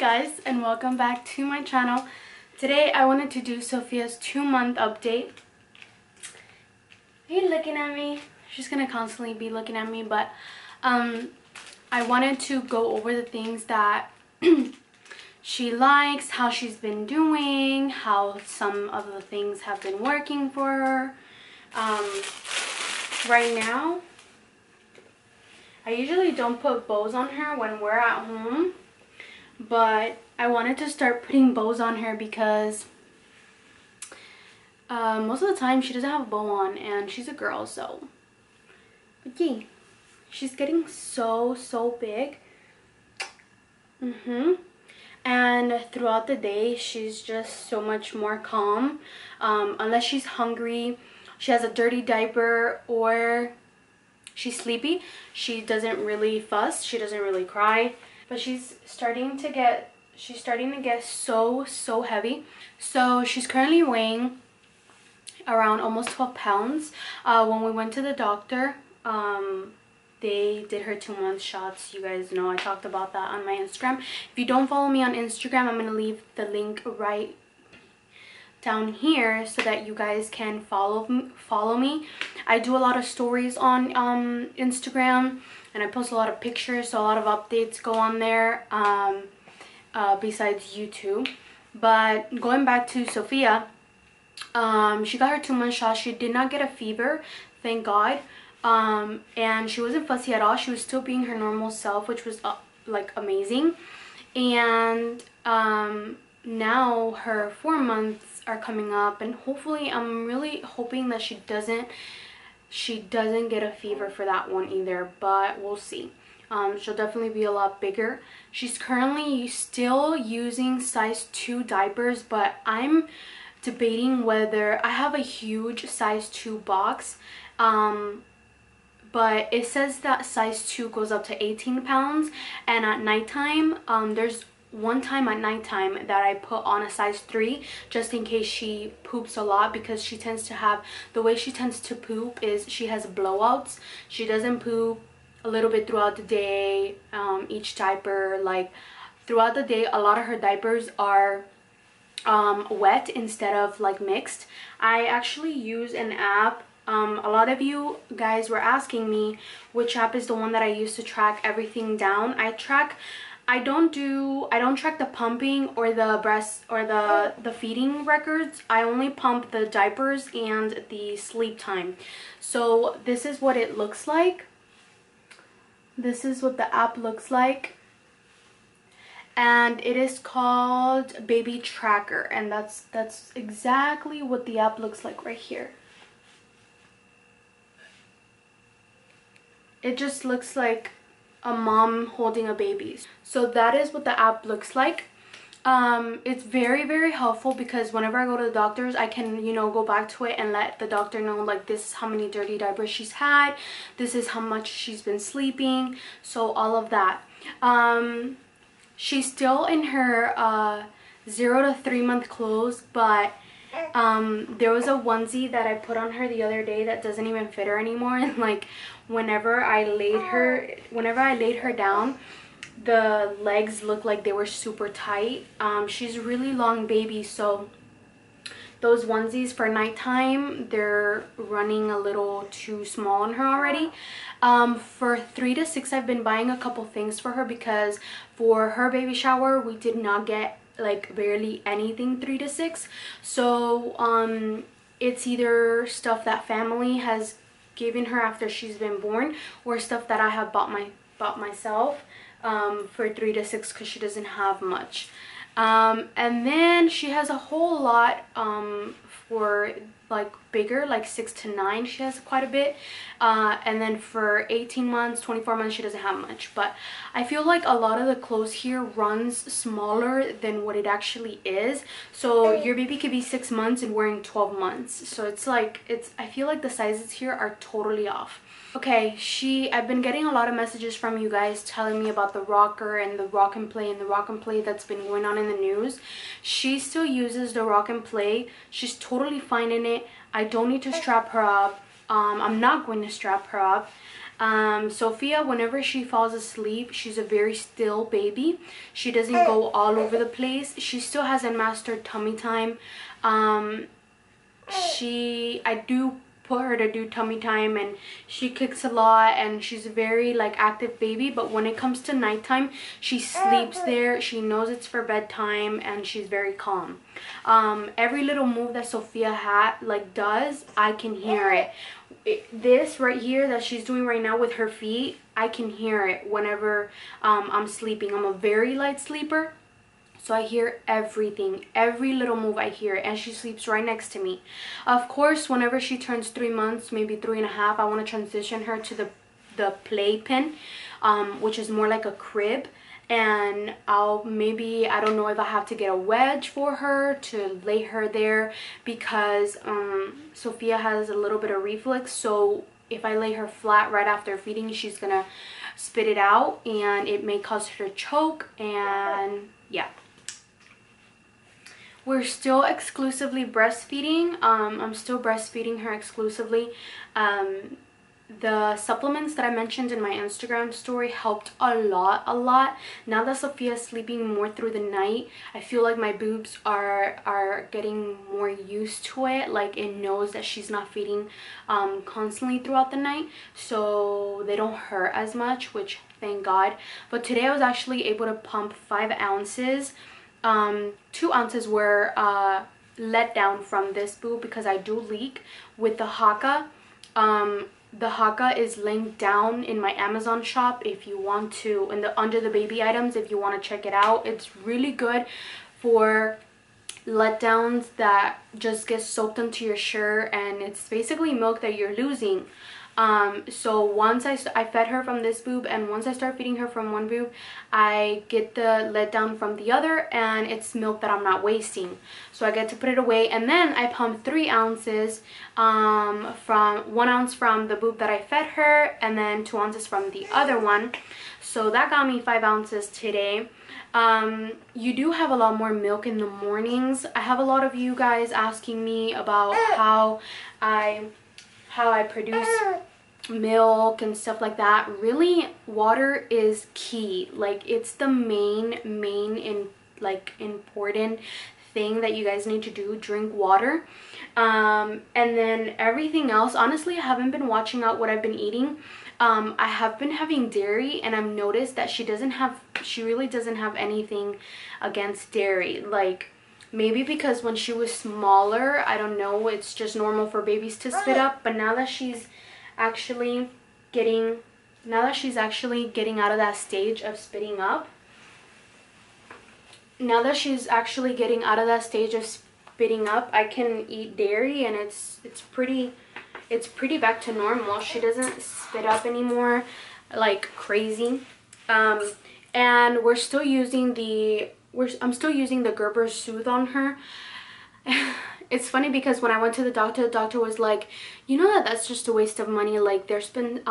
guys, and welcome back to my channel. Today I wanted to do Sophia's 2-month update. Are you looking at me? She's gonna constantly be looking at me, but I wanted to go over the things that she likes, how she's been doing, how some of the things have been working for her. Right now, I usually don't put bows on her when we're at home, but I wanted to start putting bows on her because most of the time she doesn't have a bow on, and she's a girl, so. But yeah, she's getting so big. And throughout the day she's just so much more calm. Unless she's hungry, she has a dirty diaper, or she's sleepy, she doesn't really fuss, she doesn't really cry. But she's starting to get so heavy. So she's currently weighing around almost 12 pounds. When we went to the doctor, they did her 2-month shots. You guys know I talked about that on my Instagram. If you don't follow me on Instagram, I'm gonna leave the link right down here so that you guys can follow me. I do a lot of stories on Instagram, and I post a lot of pictures, so a lot of updates go on there, besides YouTube. But going back to Sophia, she got her 2-month shot. She did not get a fever, thank God. And she wasn't fussy at all. She was still being her normal self, which was like amazing. And now her 4 months are coming up, and hopefully, I'm really hoping that she doesn't get a fever for that one either, but we'll see. She'll definitely be a lot bigger. She's currently still using size 2 diapers, but I'm debating whether I have a huge size 2 box, but it says that size 2 goes up to 18 pounds, and at nighttime, there's one time at nighttime that I put on a size 3 just in case she poops a lot, because she tends to have, the way she tends to poop is she has blowouts. She doesn't poop a little bit throughout the day. Each diaper, like throughout the day, a lot of her diapers are wet instead of like mixed. I actually use an app. A lot of you guys were asking me which app is the one that I use to track everything down. I don't track the pumping or the breast or the feeding records. I only pump the diapers and the sleep time. So this is what it looks like. This is what the app looks like. And it is called Baby Tracker, and that's exactly what the app looks like right here. It just looks like a mom holding a baby. So that is what the app looks like. It's very helpful, because whenever I go to the doctors, I can, you know, go back to it and let the doctor know, like, this is how many dirty diapers she's had, this is how much she's been sleeping, so all of that. She's still in her 0 to 3 month clothes, but there was a onesie that I put on her the other day that doesn't even fit her anymore, and like whenever I laid her down, the legs looked like they were super tight. She's a really long baby, so those onesies for nighttime, they're running a little too small on her already. For 3 to 6, I've been buying a couple things for her, because for her baby shower we did not get like barely anything 3 to 6. So it's either stuff that family has given her after she's been born, or stuff that I have bought myself for 3 to 6, because she doesn't have much. And then she has a whole lot for like bigger, like 6 to 9, she has quite a bit. And then for 18 months, 24 months, she doesn't have much. But I feel like a lot of the clothes here runs smaller than what it actually is. So your baby could be 6 months and wearing 12 months. So it's like, I feel like the sizes here are totally off. Okay, I've been getting a lot of messages from you guys telling me about the rocker and the rock and play that's been going on in the news. She still uses the rock and play. She's totally fine in it. I don't need to strap her up. I'm not going to strap her up. Sophia, whenever she falls asleep, she's a very still baby. She doesn't go all over the place. She still hasn't mastered tummy time. I do put her to do tummy time, and she kicks a lot, and she's a very like active baby, but when it comes to nighttime, she sleeps there. She knows it's for bedtime, and she's very calm. Every little move that Sophia does, I can hear it. This right here that she's doing right now with her feet, I can hear it whenever I'm sleeping. I'm a very light sleeper, so I hear everything. Every little move I hear it, and she sleeps right next to me. Of course, whenever she turns 3 months, maybe 3.5, I want to transition her to the playpen, which is more like a crib. And I don't know if I have to get a wedge for her to lay her there, because Sophia has a little bit of reflux, so if I lay her flat right after feeding, she's gonna spit it out, and it may cause her to choke. And yeah, we're still exclusively breastfeeding. I'm still breastfeeding her exclusively. The supplements that I mentioned in my Instagram story helped a lot. Now that Sophia's sleeping more through the night, I feel like my boobs are getting more used to it. Like, it knows that she's not feeding constantly throughout the night, so they don't hurt as much, which thank God. But today I was actually able to pump 5 ounces. 2 ounces were let down from this boob because I do leak with the Haka. The Haka is linked down in my Amazon shop if you want to, under the baby items, if you want to check it out. It's really good for letdowns that just get soaked into your shirt, and it's basically milk that you're losing. So once I fed her from this boob, and once I start feeding her from one boob, I get the letdown from the other, and it's milk that I'm not wasting, so I get to put it away. And then I pump 3 ounces from 1 ounce from the boob that I fed her, and then 2 ounces from the other one, so that got me 5 ounces today. You do have a lot more milk in the mornings. I have a lot of you guys asking me about how I produce milk and stuff like that. Really, water is key. Like, it's the main important thing that you guys need to do. Drink water. And then everything else, honestly, I haven't been watching out what I've been eating. I have been having dairy, and I've noticed that she really doesn't have anything against dairy. Like, maybe because when she was smaller, I don't know, it's just normal for babies to spit up. But now that she's actually getting out of that stage of spitting up, I can eat dairy, and it's pretty back to normal. She doesn't spit up anymore like crazy. And I'm still using the Gerber Soothe on her. It's funny because when I went to the doctor was like, you know that's just a waste of money. Like, there's been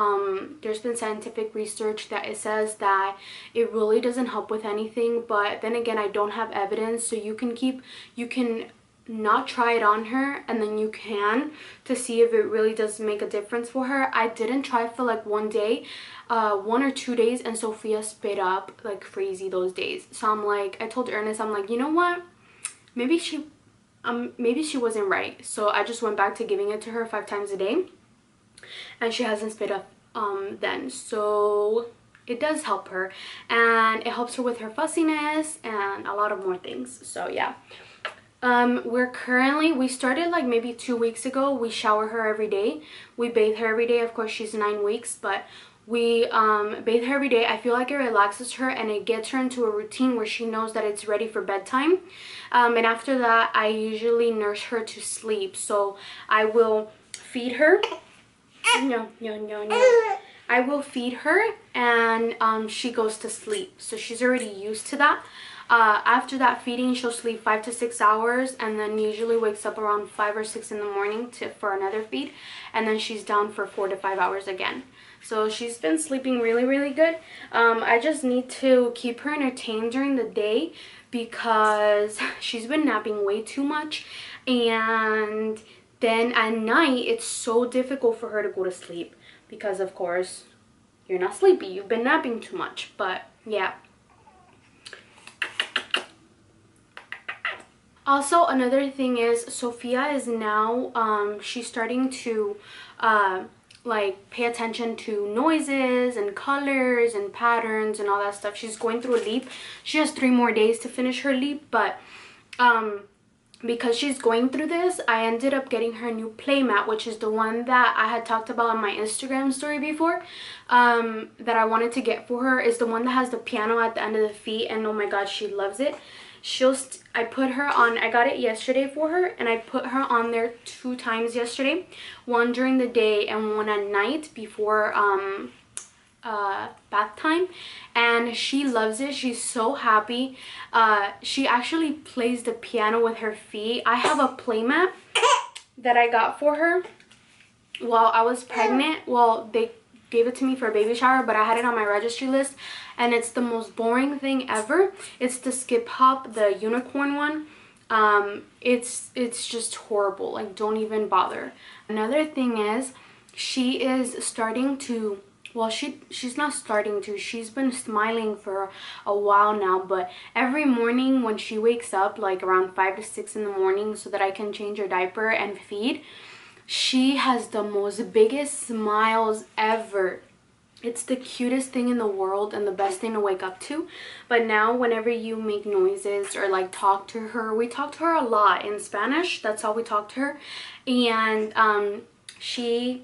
scientific research that it says that it really doesn't help with anything. But then again, I don't have evidence, so you can not try it on her, and then you can, to see if it really does make a difference for her. I didn't try for like 1 day, 1 or 2 days, and Sophia spit up like crazy those days. So I told Ernest, I'm like, you know what, maybe she wasn't right. So I just went back to giving it to her 5 times a day, and she hasn't spit up then. So it does help her, and it helps her with her fussiness and a lot of more things. So yeah. We started like maybe 2 weeks ago. We shower her every day. We bathe her every day. Of course, she's 9 weeks, but we bathe her every day. I feel like it relaxes her, and it gets her into a routine where she knows that it's ready for bedtime. And after that, I usually nurse her to sleep. So I will feed her. No. I will feed her, and she goes to sleep. So she's already used to that. After that feeding, she'll sleep 5 to 6 hours, and then usually wakes up around 5 or 6 in the morning for another feed, and then she's down for 4 to 5 hours again. So she's been sleeping really good. I just need to keep her entertained during the day because she's been napping way too much, and then at night it's so difficult for her to go to sleep because, of course, you're not sleepy, you've been napping too much. But yeah. Also, another thing is Sophia is now she's starting to like pay attention to noises and colors and patterns and all that stuff. She's going through a leap. She has 3 more days to finish her leap, but because she's going through this, I ended up getting her a new playmat, which is the one that I had talked about on my Instagram story before, that I wanted to get for her. Is the one that has the piano at the end of the feet, and oh my god, she loves it. I put her on, I got it yesterday for her, and I put her on there 2 times yesterday, one during the day and one at night before bath time, and she loves it. She's so happy. She actually plays the piano with her feet. I have a playmat that I got for her while I was pregnant. Well, they gave it to me for a baby shower, but I had it on my registry list, and it's the most boring thing ever. It's the Skip Hop, the unicorn one. It's just horrible. Like, don't even bother. Another thing is, she is starting to, well, she's not starting to, she's been smiling for a while now, but every morning when she wakes up, like around 5 to 6 in the morning, so that I can change her diaper and feed, she has the most biggest smiles ever. It's the cutest thing in the world and the best thing to wake up to. But now whenever you make noises or like talk to her, we talk to her a lot in Spanish. That's how we talk to her. And she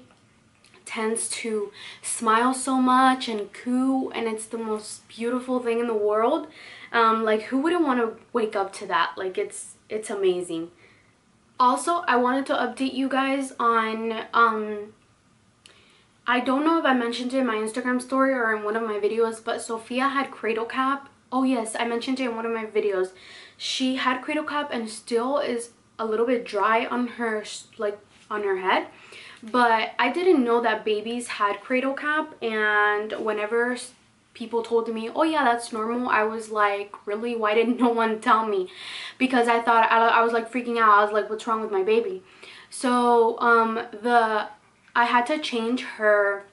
tends to smile so much and coo, and it's the most beautiful thing in the world. Like, who wouldn't want to wake up to that? Like, it's amazing. Also, I wanted to update you guys on I don't know if I mentioned it in my Instagram story or in one of my videos, but Sophia had cradle cap. Oh yes, I mentioned it in one of my videos. She had cradle cap and still is a little bit dry on her, like on her head. But I didn't know that babies had cradle cap, and whenever people told me, oh yeah, that's normal, I was like, really? Why didn't no one tell me? Because I thought, I was like freaking out. I was like, what's wrong with my baby? So I had to change her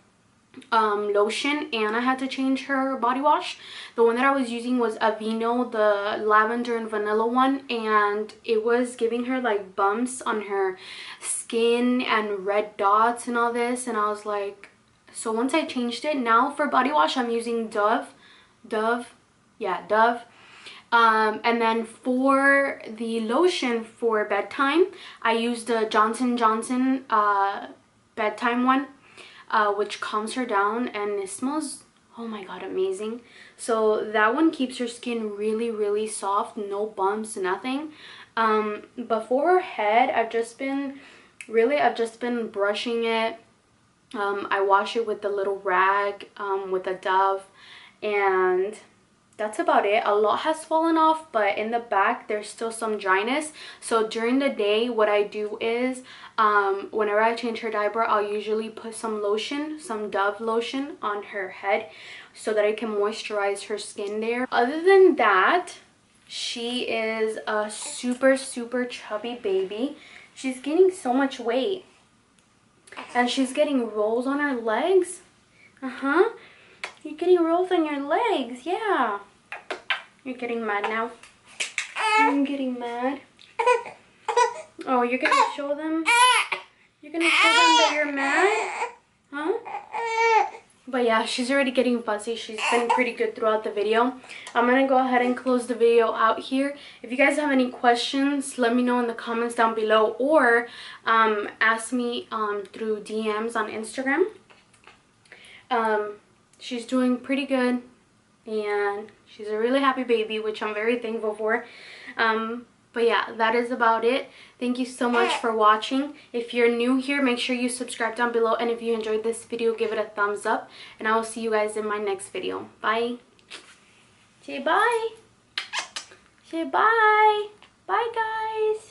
lotion, and I had to change her body wash. The one that I was using was Aveeno, the lavender and vanilla one, and it was giving her like bumps on her skin and red dots and all this, and I was like, so once I changed it, now for body wash I'm using Dove. And then for the lotion for bedtime, I use the Johnson & Johnson bedtime one, which calms her down, and it smells, oh my god, amazing. So that one keeps her skin really soft, no bumps, nothing. But for her head, I've just been brushing it. I wash it with the little rag, with a Dove, and that's about it. A lot has fallen off, but in the back there's still some dryness. So during the day, what I do is whenever I change her diaper, I'll usually put some lotion, some Dove lotion on her head, so that I can moisturize her skin there. Other than that, she is a super chubby baby. She's gaining so much weight, and she's getting rolls on her legs. You're getting rolls on your legs, yeah. You're getting mad now. I'm getting mad. Oh, you're gonna show them? You're gonna show them that you're mad? Huh? But yeah, she's already getting fussy. She's been pretty good throughout the video. I'm gonna go ahead and close the video out here. If you guys have any questions, let me know in the comments down below, or ask me through DMs on Instagram. She's doing pretty good, and she's a really happy baby, which I'm very thankful for. But yeah, that is about it. Thank you so much for watching. If you're new here, make sure you subscribe down below, and if you enjoyed this video, give it a thumbs up, and I will see you guys in my next video. Bye. Say bye. Say bye. Bye, guys.